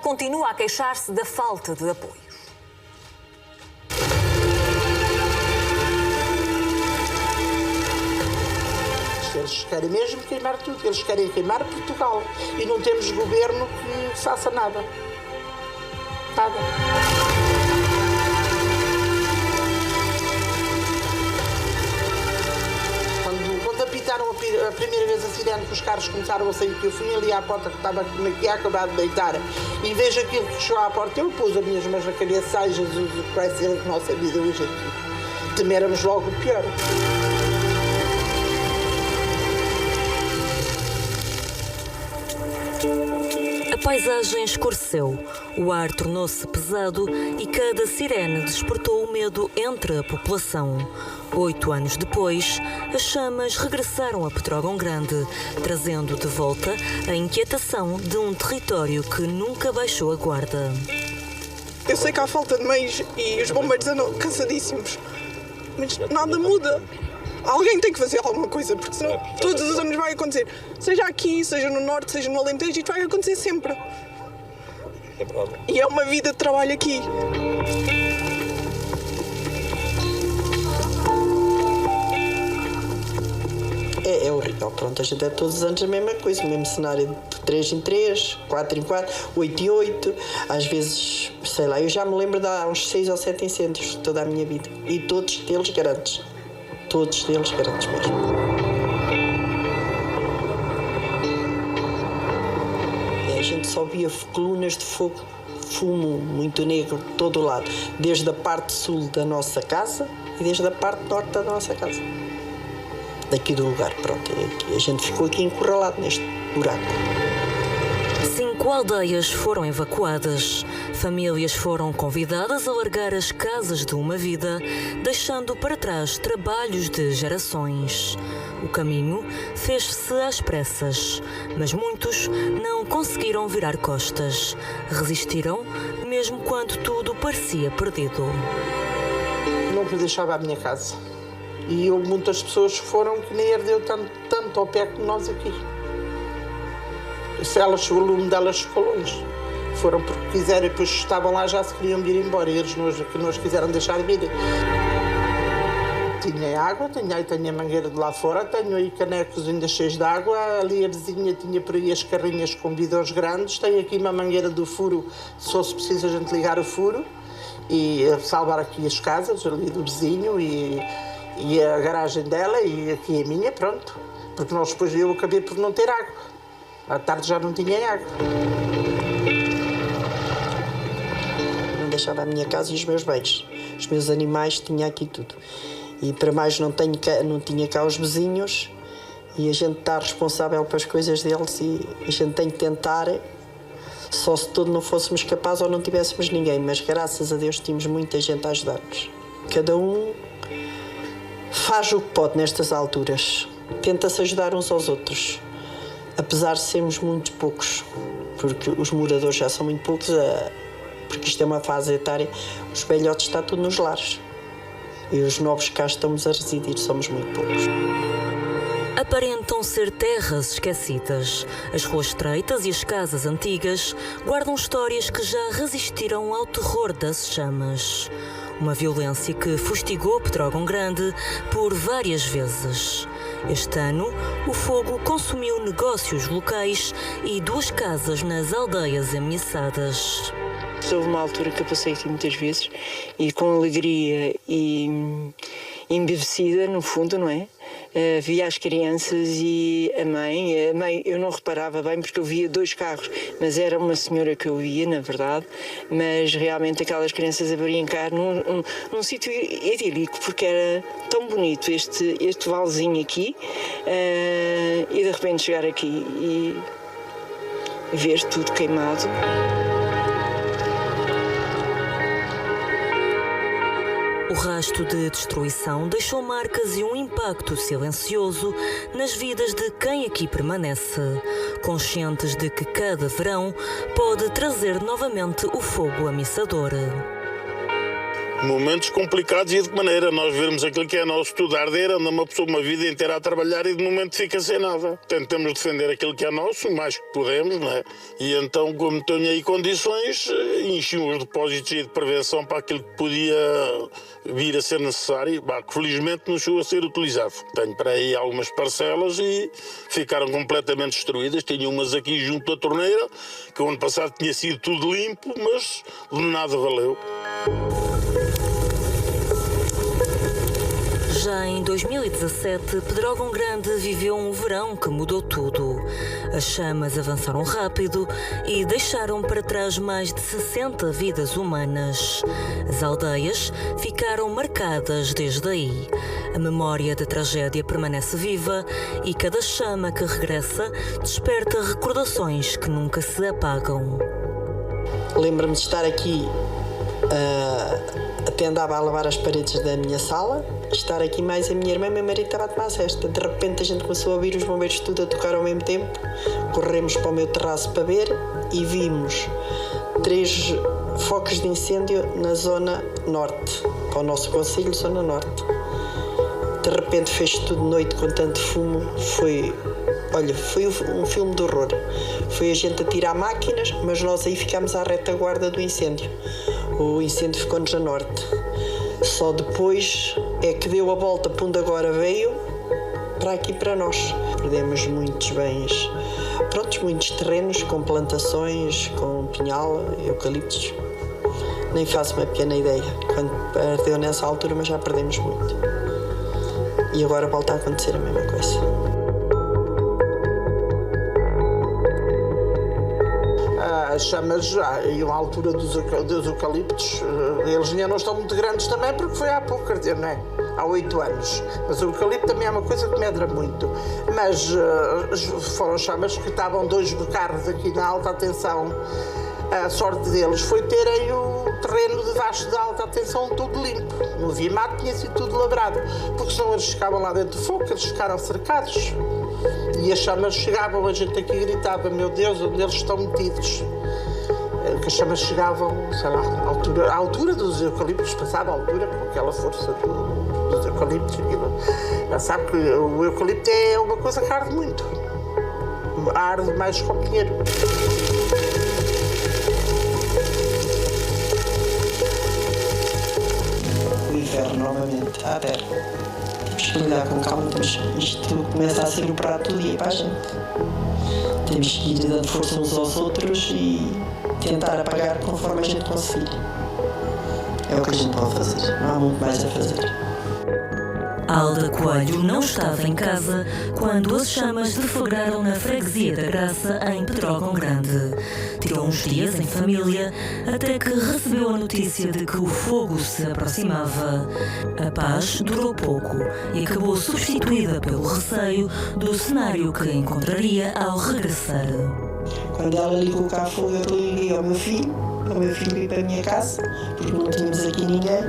continua a queixar-se da falta de apoio. Eles querem mesmo queimar tudo, eles querem queimar Portugal e não temos governo que faça nada. Nada. Quando apitaram a primeira vez a sirene, que os carros começaram a sair, que eu fui ali à porta que estava aqui acabado de deitar e vejo aquilo que chegou à porta, eu pus as minhas mãos na cabeça, ai Jesus, o que vai ser a nossa vida hoje aqui. Teméramos logo o pior. A paisagem escureceu, o ar tornou-se pesado e cada sirene despertou o medo entre a população. 8 anos depois, as chamas regressaram a Pedrógão Grande, trazendo de volta a inquietação de um território que nunca baixou a guarda. Eu sei que há falta de meios e os bombeiros andam cansadíssimos, mas nada muda. Alguém tem que fazer alguma coisa, porque senão todos os anos vai acontecer. Seja aqui, seja no Norte, seja no Alentejo, isto vai acontecer sempre. É verdade. E é uma vida de trabalho aqui. É horrível, pronto, a gente é todos os anos a mesma coisa, o mesmo cenário de 3 em 3, 4 em 4, 8 em 8, às vezes, sei lá, eu já me lembro de há uns 6 ou 7 incêndios toda a minha vida, e todos deles grandes mesmo. A gente só via colunas de fogo, fumo muito negro de todo o lado, desde a parte sul da nossa casa e desde a parte norte da nossa casa. Daqui do lugar, pronto, a gente ficou aqui encurralado neste buraco. 5 aldeias foram evacuadas. Famílias foram convidadas a largar as casas de uma vida, deixando para trás trabalhos de gerações. O caminho fez-se às pressas, mas muitos não conseguiram virar costas. Resistiram, mesmo quando tudo parecia perdido. Não me deixava a minha casa. E muitas pessoas foram que nem herdeu tanto ao pé como nós aqui. O lume delas ficou longe. Foram porque quiseram e depois estavam lá, já se queriam vir embora. E eles que nos quiseram deixar vir. Tinha água, tenho a mangueira de lá fora, tenho aí canecos ainda cheios de água. Ali a vizinha tinha por aí as carrinhas com bidões grandes. Tenho aqui uma mangueira do furo, só se precisa a gente ligar o furo. E salvar aqui as casas ali do vizinho e a garagem dela e aqui a minha, pronto. Porque nós depois eu acabei por não ter água. À tarde já não tinha água. Não deixava a minha casa e os meus bens. Os meus animais, tinha aqui tudo. E para mais não tinha cá os vizinhos e a gente está responsável pelas coisas deles e a gente tem que tentar, só se todos não fôssemos capazes ou não tivéssemos ninguém. Mas graças a Deus tínhamos muita gente a ajudar-nos. Cada um faz o que pode nestas alturas. Tenta-se ajudar uns aos outros. Apesar de sermos muito poucos, porque os moradores já são muito poucos, porque isto é uma fase etária, os velhotes está tudo nos lares. E os novos cá estamos a residir, somos muito poucos. Aparentam ser terras esquecidas. As ruas estreitas e as casas antigas guardam histórias que já resistiram ao terror das chamas. Uma violência que fustigou Pedrógão Grande por várias vezes. Este ano, o fogo consumiu negócios locais e 2 casas nas aldeias ameaçadas. Houve uma altura que eu passei aqui muitas vezes e com alegria e embevecida, no fundo, não é? Via as crianças e a mãe eu não reparava bem porque eu via 2 carros, mas era uma senhora que eu via, na verdade, mas realmente aquelas crianças a brincar num sítio idílico, porque era tão bonito este valezinho aqui, e de repente chegar aqui e ver tudo queimado. O rasto de destruição deixou marcas e um impacto silencioso nas vidas de quem aqui permanece, conscientes de que cada verão pode trazer novamente o fogo ameaçador. momentos complicados e de que maneira nós vermos aquilo que é nosso tudo a arder, anda uma pessoa uma vida inteira a trabalhar e de momento fica sem nada. Tentamos defender aquilo que é nosso, o mais que podemos, não é? E então, como tenho aí condições, enchi os depósitos de prevenção para aquilo que podia vir a ser necessário, que felizmente não chegou a ser utilizado. Tenho para aí algumas parcelas e ficaram completamente destruídas. Tenho umas aqui junto à torneira, que o ano passado tinha sido tudo limpo, mas de nada valeu. Já em 2017, Pedrógão Grande viveu um verão que mudou tudo. As chamas avançaram rápido e deixaram para trás mais de 60 vidas humanas. As aldeias ficaram marcadas desde aí. A memória da tragédia permanece viva e cada chama que regressa desperta recordações que nunca se apagam. Lembro-me de estar aqui, até andava a lavar as paredes da minha sala, estar aqui mais a minha irmã e meu marido estava a tomar a cesta. De repente a gente começou a ouvir os bombeiros tudo a tocar ao mesmo tempo. Corremos para o meu terraço para ver e vimos 3 focos de incêndio na zona norte, para o nosso concelho, zona norte. De repente fez tudo de noite com tanto fumo. Foi um filme de horror. Foi a gente a tirar máquinas, mas nós aí ficámos à retaguarda do incêndio. O incêndio ficou-nos a norte. Só depois é que deu a volta, Punta agora veio para aqui para nós. Perdemos muitos bens, muitos terrenos com plantações, com pinhal, eucaliptos. Nem faço uma pequena ideia quando perdeu nessa altura, mas já perdemos muito. E agora volta a acontecer a mesma coisa. As chamas, e a altura dos eucaliptos, eles ainda não estão muito grandes também, porque foi há pouco, quer dizer, não é? Há 8 anos. Mas o eucalipto também é uma coisa que medra muito. Mas foram chamas que estavam 2 carros aqui na alta tensão. A sorte deles foi terem o terreno debaixo da alta tensão tudo limpo. Não havia mato, tinha sido tudo lavrado. Porque senão eles ficavam lá dentro do fogo, eles ficaram cercados. E as chamas chegavam, a gente aqui gritava, meu Deus, onde eles estão metidos? Que as chamas chegavam, sei lá, à altura dos eucaliptos, passava a altura com aquela força dos eucaliptos. Já sabe que o eucalipto é uma coisa que arde muito. Arde mais que o pinheiro. O inferno novamente, à terra. Temos que lidar com calma, isto começa a ser o prato do dia para a gente. Temos que ir dando força uns aos outros e tentar apagar conforme a gente conseguir. É o que a gente pode fazer, não há muito mais a fazer. Alda Coelho não estava em casa quando as chamas deflagraram na freguesia da Graça, em Pedrógão Grande. Tirou uns dias em família até que recebeu a notícia de que o fogo se aproximava. A paz durou pouco e acabou substituída pelo receio do cenário que encontraria ao regressar. Quando ela ligou cá fogo, eu liguei ao meu filho ir para a minha casa, porque não tínhamos aqui ninguém.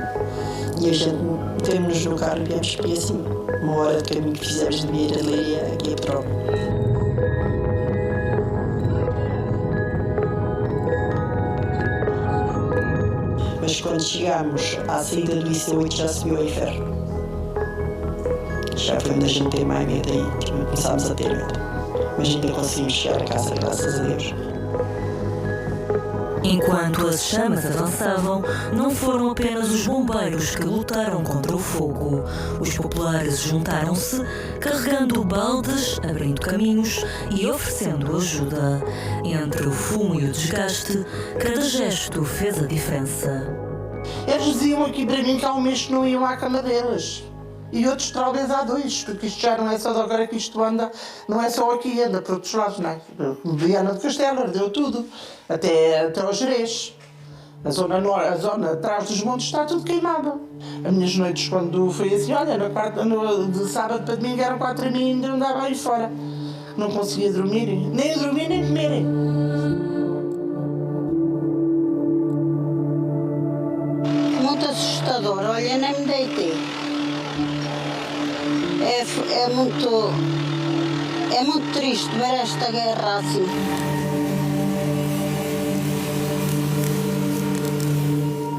E a gente metemos-nos no carro e viemos para assim, 1 hora de caminho que fizemos de Vieira de Leiria aqui a Pedrógão. Mas quando chegámos à saída do IC8 já subiu ao inferno. Já foi onde a gente tem mais medo aí, começámos a ter medo. Mas ainda conseguimos chegar a casa, graças a Deus. Enquanto as chamas avançavam, não foram apenas os bombeiros que lutaram contra o fogo. Os populares juntaram-se, carregando baldes, abrindo caminhos e oferecendo ajuda. Entre o fumo e o desgaste, cada gesto fez a diferença. Eles diziam aqui para mim que há um mês que não iam à cama deles. E outros talvez há 2, porque isto já não é só de agora que isto anda, não é só aqui, anda por outros lados, não é? Viana de Castelo, ardeu tudo, até ao Jerez. A zona atrás dos montes está tudo queimado. As minhas noites, quando foi assim, olha, de sábado para domingo eram 4 e ainda andava aí fora. Não conseguia dormir, nem dormir nem comer. Muito assustador, olha, nem me deitei. É muito triste ver esta guerra assim.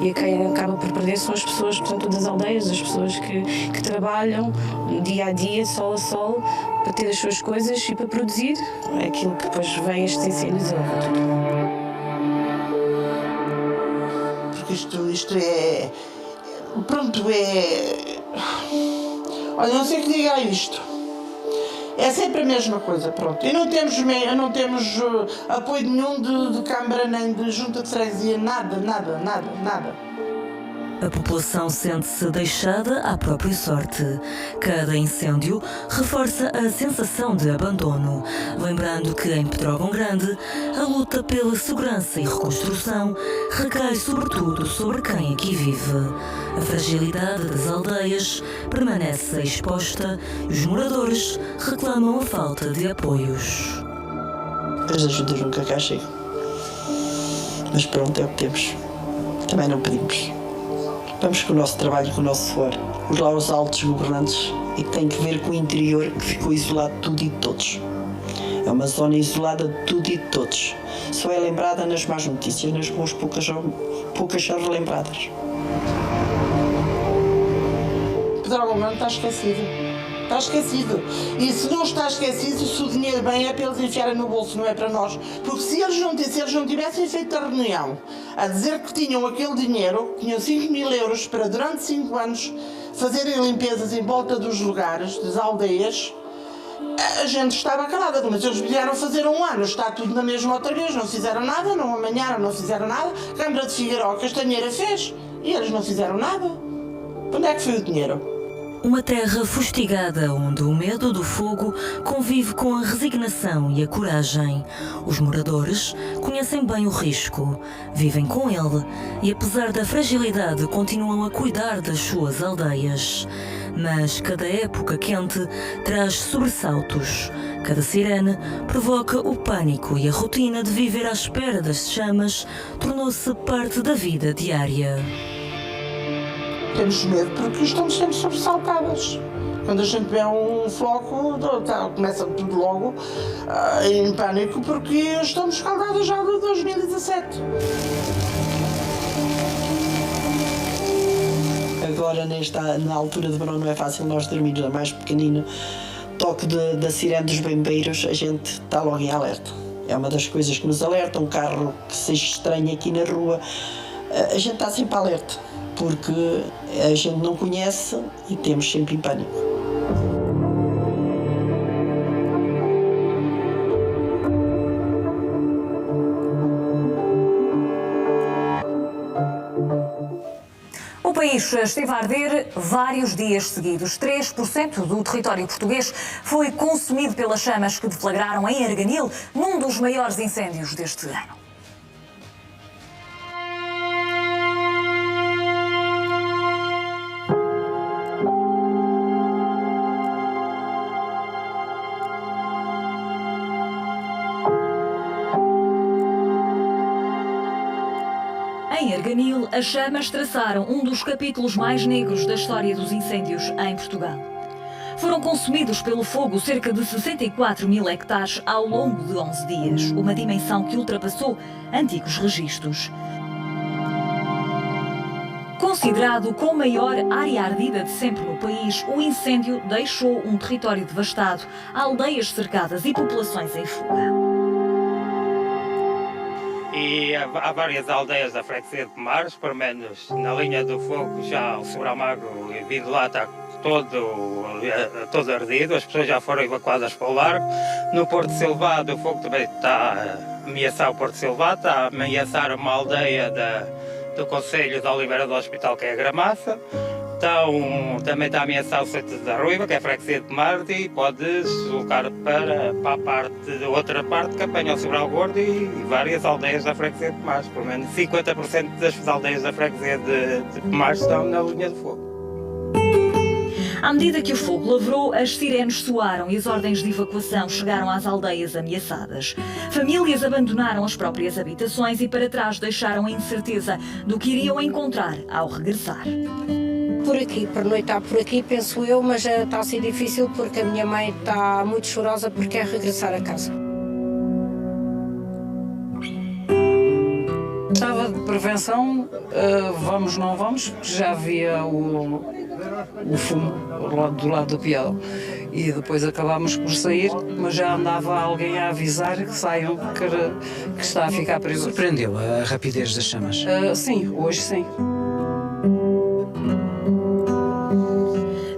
E quem acaba por perder são as pessoas, portanto, das aldeias, as pessoas que trabalham dia a dia, sol a sol, para ter as suas coisas e para produzir aquilo que depois vem estes incêndios a levar tudo. Porque isto é... Pronto, é... Olha, não sei o que diga isto. É sempre a mesma coisa, pronto. E não temos apoio nenhum de Câmara nem de Junta de Freguesia, nada. A população sente-se deixada à própria sorte. Cada incêndio reforça a sensação de abandono, lembrando que em Pedrógão Grande a luta pela segurança e reconstrução recai sobretudo sobre quem aqui vive. A fragilidade das aldeias permanece exposta e os moradores reclamam a falta de apoios. As ajudas nunca cá chegam. Mas pronto, é o que temos. Também não pedimos. Vamos com o nosso trabalho, com o nosso suor. Lá os altos governantes, e que tem que ver com o interior que ficou isolado de tudo e de todos. É uma zona isolada de tudo e de todos. Só é lembrada nas más notícias, nas boas poucas são relembradas. Pedrógão Grande está esquecido. Está esquecido. E se não está esquecido, se o dinheiro bem é para eles enfiarem no bolso, não é para nós. Porque se eles não tivessem feito a reunião a dizer que tinham aquele dinheiro, que tinham 5.000 euros para durante 5 anos fazerem limpezas em volta dos lugares, das aldeias, a gente estava calada. Mas eles vieram fazer 1 ano, está tudo na mesma outra vez, não fizeram nada, não amanharam, não fizeram nada. A Câmara de Figueiró, Castanheira fez, e eles não fizeram nada. Onde é que foi o dinheiro? Uma terra fustigada onde o medo do fogo convive com a resignação e a coragem. Os moradores conhecem bem o risco, vivem com ele e, apesar da fragilidade, continuam a cuidar das suas aldeias. Mas cada época quente traz sobressaltos. Cada sirene provoca o pânico e a rotina de viver à espera das chamas tornou-se parte da vida diária. Temos medo porque estamos sempre sobressaltadas. Quando a gente vê um foco, começa tudo logo em pânico porque estamos escaldadas já de 2017. Agora, na altura de verão, não é fácil nós dormirmos, é mais pequenino. Toque da sirene dos bombeiros, a gente está logo em alerta. É uma das coisas que nos alerta. Um carro que seja estranho aqui na rua, a gente está sempre alerta, porque a gente não conhece e temos sempre em pânico. O país esteve a arder vários dias seguidos. 3% do território português foi consumido pelas chamas que deflagraram em Arganil, num dos maiores incêndios deste ano. Em Arganil, as chamas traçaram um dos capítulos mais negros da história dos incêndios em Portugal. Foram consumidos pelo fogo cerca de 64.000 hectares ao longo de 11 dias, uma dimensão que ultrapassou antigos registros. Considerado com maior área ardida de sempre no país, o incêndio deixou um território devastado, aldeias cercadas e populações em fuga. E há várias aldeias da freguesia de Pomares, pelo menos na linha do fogo, já o Sobral Magro vindo lá está todo ardido, as pessoas já foram evacuadas para o largo. No Porto Silvado o fogo também está a ameaçar o Porto Silvado, está a ameaçar uma aldeia do Conselho de Oliveira do Hospital, que é a Gramaça. Também está a ameaçar o Centro da Ruiva, que é a freguesia de Pomares, e pode se deslocar para a outra parte que apanha o Sobral Gordo e várias aldeias da freguesia de Pomares. Pelo menos 50% das aldeias da freguesia de Pomares estão na linha de fogo. À medida que o fogo lavrou, as sirenes soaram e as ordens de evacuação chegaram às aldeias ameaçadas. Famílias abandonaram as próprias habitações e para trás deixaram a incerteza do que iriam encontrar ao regressar. Por aqui, pernoitar por aqui, penso eu, mas está a ser difícil porque a minha mãe está muito chorosa porque quer regressar a casa. estava de prevenção, vamos, não vamos, porque já havia o fumo do lado do peão. E depois acabámos por sair, mas já andava alguém a avisar que saiam, que está a ficar perigoso. Surpreendeu a rapidez das chamas? Sim, hoje sim.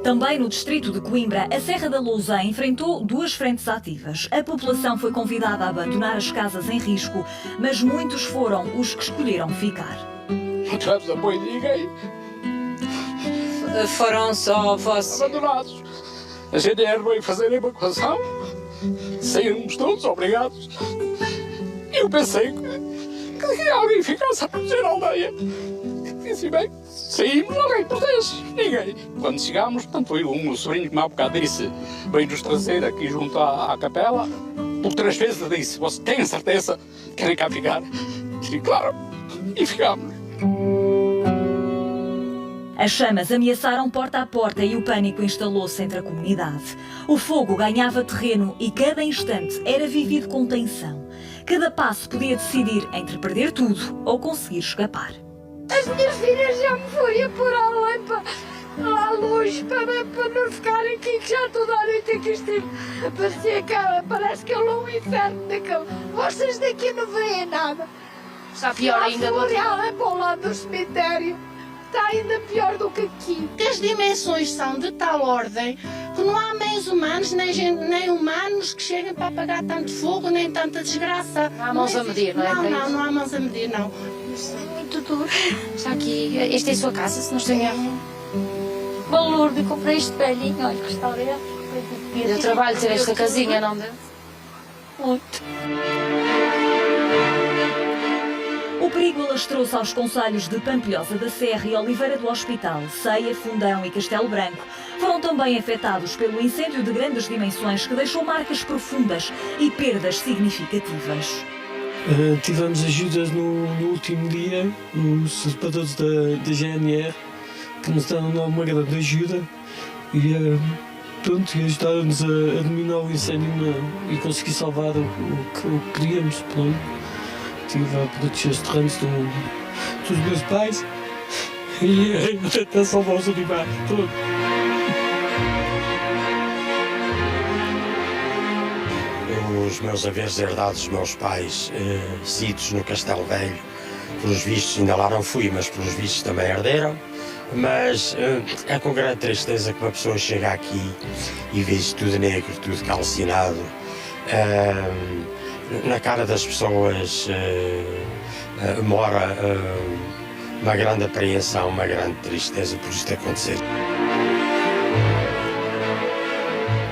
Também no distrito de Coimbra, a Serra da Lousã enfrentou duas frentes ativas. A população foi convidada a abandonar as casas em risco, mas muitos foram os que escolheram ficar. Não tivemos apoio de ninguém. Foram só vossos Abandonados. A GDR veio fazer a evacuação. Saímos todos, obrigados. E eu pensei que alguém ficasse a proteger a aldeia. Disse bem, saímos, alguém protege. Ninguém. Quando chegámos, portanto, foi o meu sobrinho que me há bocado disse, veio-nos trazer aqui junto à capela. Por 3 vezes disse, você tem a certeza que querem cá ficar? Disse, claro. E ficámos. As chamas ameaçaram porta a porta e o pânico instalou-se entre a comunidade. O fogo ganhava terreno e cada instante era vivido com tensão. Cada passo podia decidir entre perder tudo ou conseguir escapar. As minhas filhas já me foram pôr a lei lá longe para não ficarem aqui, que já toda a noite aqui estive. Parecia que parece que eu não inferno daquele. Vocês daqui não veem nada. Está pior ainda do outro lado. É para o lado do cemitério. Está ainda pior do que aqui. As dimensões são de tal ordem que não há meios humanos, nem humanos que cheguem para apagar tanto fogo, nem tanta desgraça. Não há mãos a medir, não é? Não há mãos a medir, não. É muito duro. Está aqui, esta é a sua casa, se não estou em erro. Balúrdio, comprei este velhinho, olha que está dentro. Deu trabalho ter esta casinha, não deu? Muito. O perigo alastrou-se aos concelhos de Pampilhosa da Serra e Oliveira do Hospital. Ceia, Fundão e Castelo Branco foram também afetados pelo incêndio de grandes dimensões que deixou marcas profundas e perdas significativas. Tivemos ajudas no último dia, os usurpadores da GNR, que nos deram uma grande ajuda e ajudaram-nos a dominar o incêndio e conseguir salvar o que queríamos. Estive a proteger os terrenos dos meus pais e até salvar os animais todos. Os meus haveres herdados dos meus pais, sítios no Castelo Velho, pelos vistos ainda lá não fui, mas pelos vistos também herderam. Mas é com grande tristeza que uma pessoa chega aqui e vê isto tudo negro, tudo calcinado. Na cara das pessoas mora uma grande apreensão, uma grande tristeza por isto acontecer.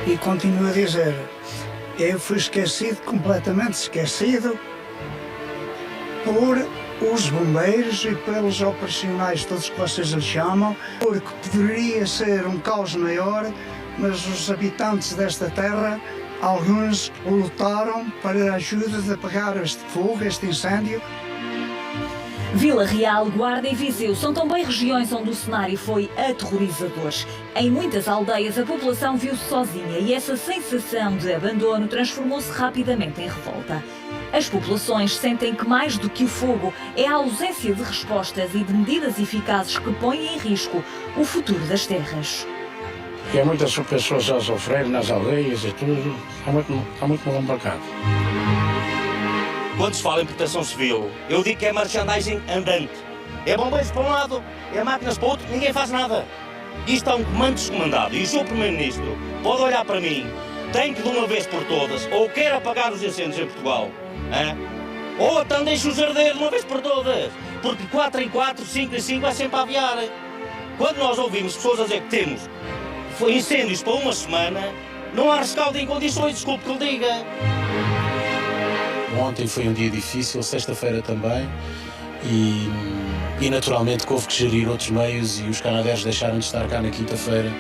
E continuo a dizer, eu fui esquecido, completamente esquecido, por os bombeiros e pelos operacionais, todos que vocês lhe chamam, porque poderia ser um caos maior, mas os habitantes desta terra, alguns lutaram para a ajuda de apagar este fogo, este incêndio. Vila Real, Guarda e Viseu são também regiões onde o cenário foi aterrorizador. Em muitas aldeias a população viu-se sozinha e essa sensação de abandono transformou-se rapidamente em revolta. As populações sentem que mais do que o fogo é a ausência de respostas e de medidas eficazes que põem em risco o futuro das terras. E há muitas pessoas a sofrer nas aldeias e tudo. Está muito complicado. Quando se fala em proteção civil, eu digo que é merchandising andante. É bombeiros para um lado, é máquinas para o outro, ninguém faz nada. Isto é um comando descomandado e o Sr. Primeiro-Ministro pode olhar para mim, tem que de uma vez por todas, ou quer apagar os incêndios em Portugal, ou então deixa-os arder de uma vez por todas, porque 4 em 4, 5 em 5 vai sempre a aviar. Quando nós ouvimos pessoas a dizer que temos incêndios para uma semana, não há rescaldo em condições, desculpe que lhe diga. Ontem foi um dia difícil, sexta-feira também, e naturalmente que houve que gerir outros meios e os canadeiros deixaram de estar cá na quinta-feira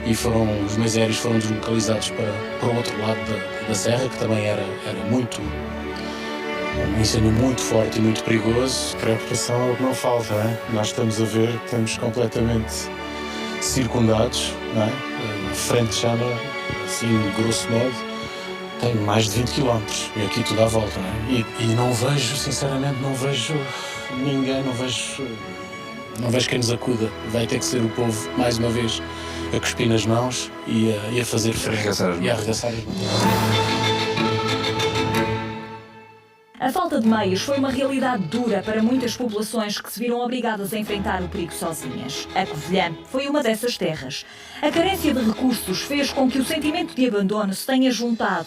e os meios aéreos foram deslocalizados para o outro lado da serra, que também era um incêndio muito forte e muito perigoso. Preocupação é o que não falta, não é? Nós estamos a ver que estamos completamente circundados, não é? A frente chama, assim, grosso modo, tem mais de 20 km e aqui tudo à volta, não é? E não vejo, sinceramente, não vejo ninguém, não vejo quem nos acuda. Vai ter que ser o povo, mais uma vez, a cuspir nas mãos e a fazer frente. E a arregaçar as mãos. A falta de meios foi uma realidade dura para muitas populações que se viram obrigadas a enfrentar o perigo sozinhas. A Covilhã foi uma dessas terras. A carência de recursos fez com que o sentimento de abandono se tenha juntado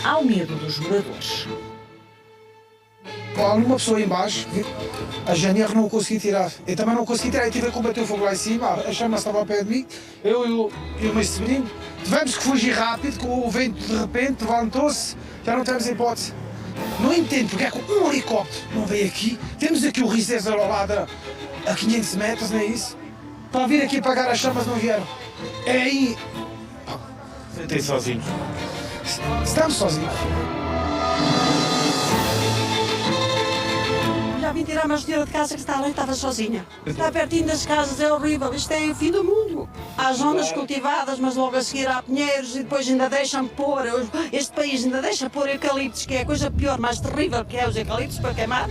ao medo dos moradores. Há uma pessoa em baixo, a GNR não o consegui tirar. Eu também não consegui tirar, eu tive a combater o fogo lá em cima, a chama estava ao pé de mim, eu e o meu sobrinho. Tivemos que fugir rápido, com o vento de repente levantou-se, já não temos hipótese. Não entendo porque é que um helicóptero não veio aqui. Temos aqui o Rio César ao lado a 500 metros, não é isso? Para vir aqui apagar as chamas não vieram. É aí. Sentem sozinhos. Estamos sozinhos. Já vim tirar mais dinheiro de casa que está ali, estava sozinha. Está pertinho das casas, é horrível, isto é o fim do mundo. Há zonas cultivadas, mas logo a seguir há pinheiros e depois ainda deixam pôr, este país ainda deixa pôr eucaliptos, que é a coisa pior, mais terrível que é os eucaliptos para queimar.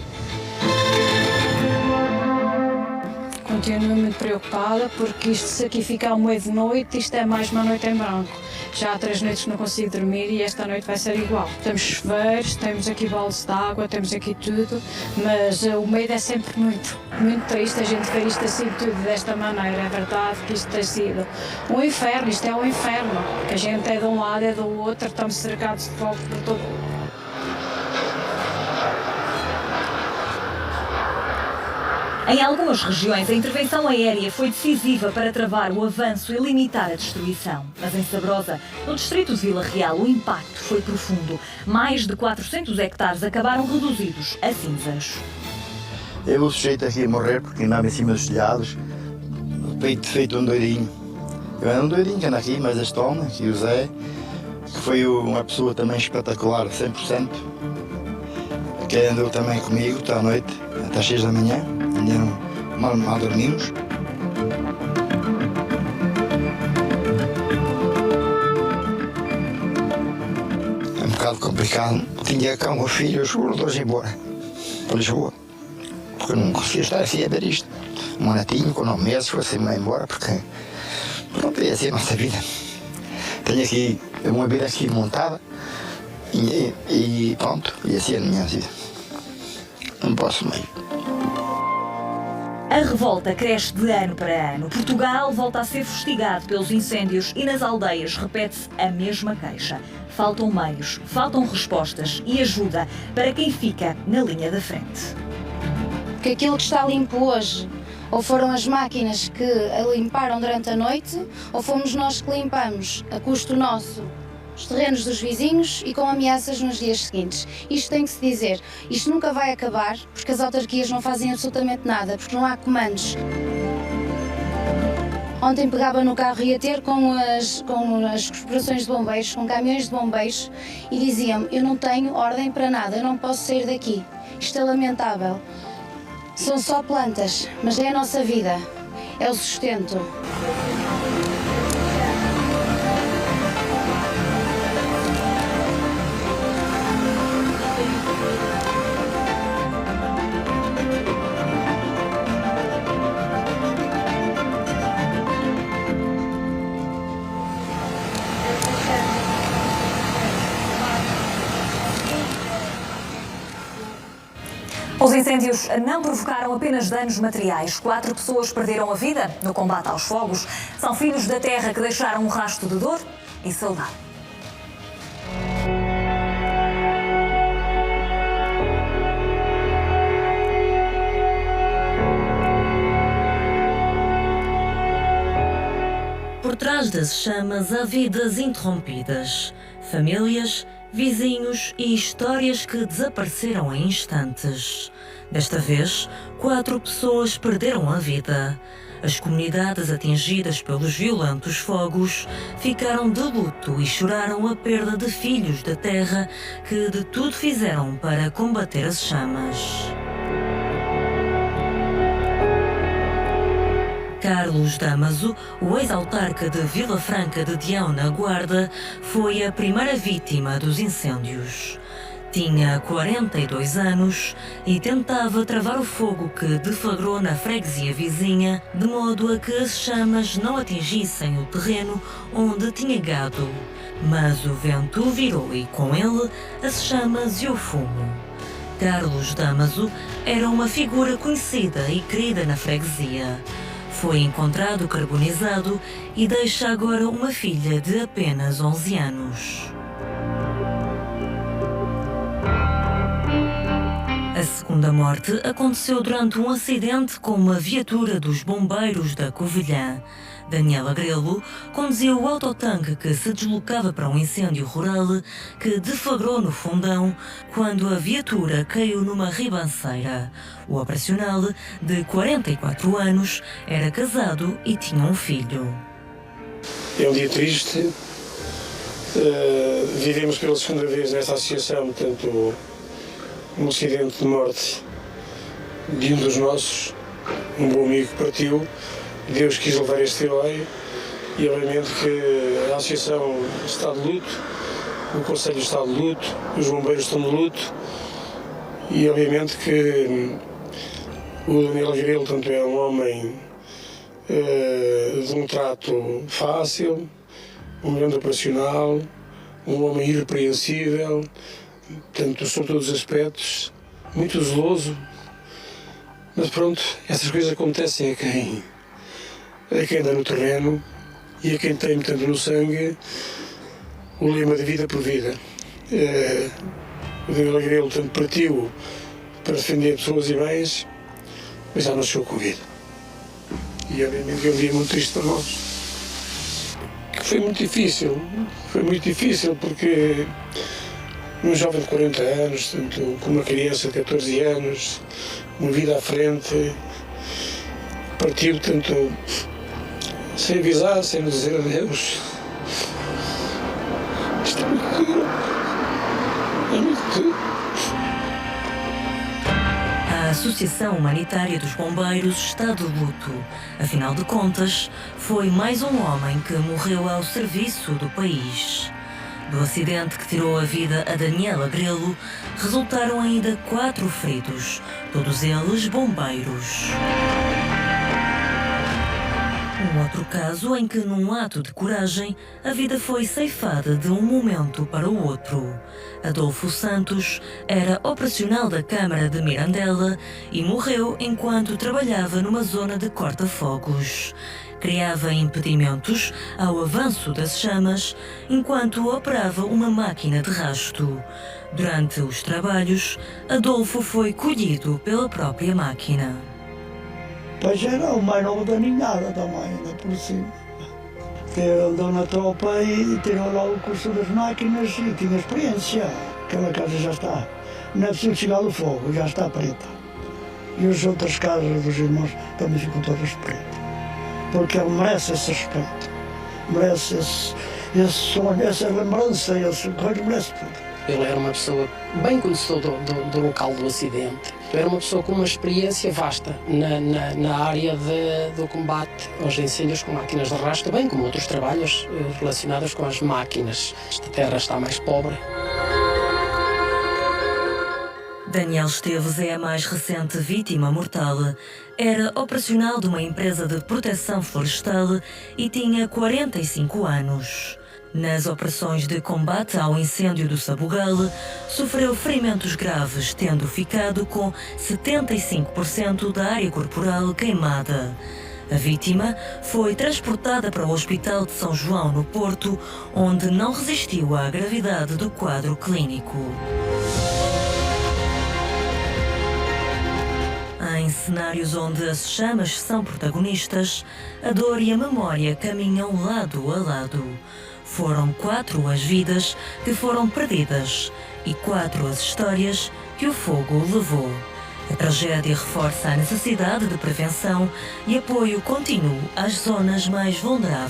Continuo muito preocupada porque isto, se aqui ficar uma de noite, isto é mais uma noite em branco. Já há 3 noites que não consigo dormir e esta noite vai ser igual. Temos chuveiros, temos aqui baldes de água, temos aqui tudo, mas o medo é sempre muito triste a gente ver isto assim tudo desta maneira. É verdade que isto tem sido um inferno, isto é um inferno, que a gente é de um lado, é do outro, estamos cercados de fogo por todo. Em algumas regiões, a intervenção aérea foi decisiva para travar o avanço e limitar a destruição. Mas em Sabrosa, no distrito de Vila Real, o impacto foi profundo. Mais de 400 hectares acabaram reduzidos a cinzas. Eu o sujeito aqui a morrer porque andava em cima dos telhados, o peito feito um doidinho. Eu era um doidinho que anda aqui, mas este homem, que o Zé, que foi uma pessoa também espetacular, 100%, que andou também comigo até à noite, até às 6 da manhã. Mal dormimos. É um bocado complicado. Tinha cá um filho, os dois embora para Lisboa. Porque eu não conseguia estar assim a ver isto. Um netinho com 9 meses foi-se embora porque pronto, ia ser a nossa vida. Tenho aqui uma vida aqui montada e pronto, ia ser a minha vida. Não posso mais. A revolta cresce de ano para ano. Portugal volta a ser fustigado pelos incêndios e nas aldeias repete-se a mesma queixa. Faltam meios, faltam respostas e ajuda para quem fica na linha da frente. Porque aquilo que está limpo hoje, ou foram as máquinas que a limparam durante a noite, ou fomos nós que limpamos a custo nosso os terrenos dos vizinhos e com ameaças nos dias seguintes. Isto tem que se dizer. Isto nunca vai acabar porque as autarquias não fazem absolutamente nada, porque não há comandos. Ontem pegava no carro e ia ter com as corporações de bombeiros, com caminhões de bombeiros e diziam-me, eu não tenho ordem para nada, eu não posso sair daqui. Isto é lamentável. São só plantas, mas é a nossa vida, é o sustento. Os incêndios não provocaram apenas danos materiais. 4 pessoas perderam a vida no combate aos fogos. São filhos da terra que deixaram um rastro de dor e saudade. Por trás das chamas há vidas interrompidas, famílias, vizinhos e histórias que desapareceram em instantes. Desta vez, 4 pessoas perderam a vida. As comunidades atingidas pelos violentos fogos ficaram de luto e choraram a perda de filhos da terra que de tudo fizeram para combater as chamas. Carlos Damaso, o ex-autarca de Vila Franca de Dião, na Guarda, foi a primeira vítima dos incêndios. Tinha 42 anos e tentava travar o fogo que deflagrou na freguesia vizinha, de modo a que as chamas não atingissem o terreno onde tinha gado. Mas o vento virou e com ele as chamas e o fumo. Carlos Damaso era uma figura conhecida e querida na freguesia. Foi encontrado carbonizado e deixa agora uma filha de apenas 11 anos. A segunda morte aconteceu durante um acidente com uma viatura dos bombeiros da Covilhã. Daniela Grelo conduzia o autotanque que se deslocava para um incêndio rural que deflagrou no Fundão quando a viatura caiu numa ribanceira. O operacional, de 44 anos, era casado e tinha um filho. É um dia triste. Vivemos pela segunda vez nesta associação, portanto, um acidente de morte de um dos nossos, um bom amigo que partiu. Deus quis levar este herói e obviamente que a associação está de luto, o Conselho está de luto, os bombeiros estão de luto e obviamente que o Daniel Grelo, tanto é um homem de um trato fácil, um grande operacional, um homem irrepreensível, portanto, sobre todos os aspectos, muito zeloso, mas pronto, essas coisas acontecem a quem anda no terreno e a quem tem, portanto, no sangue o lema de vida por vida. O Daniel Grelo, portanto, partiu para defender pessoas e bens, mas já não chegou com vida. E obviamente que é um dia muito triste para nós. Foi muito difícil porque um jovem de 40 anos, portanto, com uma criança de 14 anos, uma vida à frente, partiu, portanto, sem avisar, sem nos dizer adeus. Isto é muito duro. É muito duro. A Associação Humanitária dos Bombeiros está de luto. Afinal de contas, foi mais um homem que morreu ao serviço do país. Do acidente que tirou a vida a Daniela Grelo, resultaram ainda 4 feridos, todos eles bombeiros. Um outro caso em que, num ato de coragem, a vida foi ceifada de um momento para o outro. Adolfo Santos era operacional da Câmara de Mirandela e morreu enquanto trabalhava numa zona de corta-fogos. Criava impedimentos ao avanço das chamas enquanto operava uma máquina de rasto. Durante os trabalhos, Adolfo foi colhido pela própria máquina. Pois era o mais novo da ninhada também, ainda por cima. Que andou na tropa e tirou lá o curso das máquinas e tinha experiência. Aquela casa já está, não é preciso chegar do fogo, já está preta. E as outras casas dos irmãos também ficam todas pretas. Porque ele merece esse respeito, merece esse sonho, essa lembrança, esse coisa, merece tudo. Ele era uma pessoa bem conhecedora do local do acidente. Era uma pessoa com uma experiência vasta na área do combate aos incêndios com máquinas de arrasto, bem como outros trabalhos relacionados com as máquinas. Esta terra está mais pobre. Daniel Esteves é a mais recente vítima mortal. Era operacional de uma empresa de proteção florestal e tinha 45 anos. Nas operações de combate ao incêndio do Sabugal, sofreu ferimentos graves, tendo ficado com 75% da área corporal queimada. A vítima foi transportada para o Hospital de São João, no Porto, onde não resistiu à gravidade do quadro clínico. Em cenários onde as chamas são protagonistas, a dor e a memória caminham lado a lado. Foram 4 as vidas que foram perdidas e 4 as histórias que o fogo levou. A tragédia reforça a necessidade de prevenção e apoio contínuo às zonas mais vulneráveis.